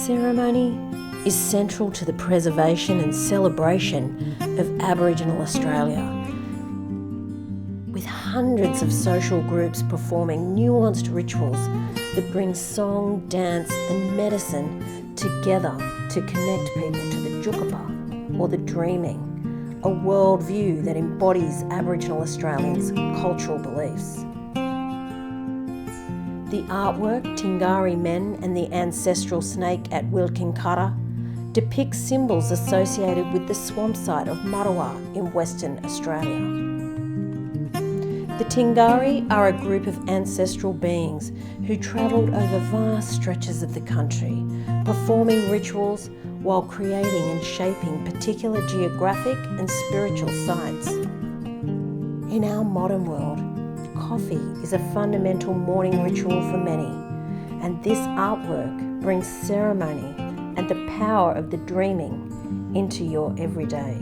Ceremony is central to the preservation and celebration of Aboriginal Australia, with hundreds of social groups performing nuanced rituals that bring song, dance and medicine together to connect people to the Jukapa, or the dreaming, a worldview that embodies Aboriginal Australians' cultural beliefs. The artwork Tingari Men and the Ancestral Snake at Wilkinkara depicts symbols associated with the swamp site of Marua in Western Australia. The Tingari are a group of ancestral beings who travelled over vast stretches of the country, performing rituals while creating and shaping particular geographic and spiritual sites. In our modern world, coffee is a fundamental morning ritual for many, and this artwork brings ceremony and the power of the dreaming into your everyday.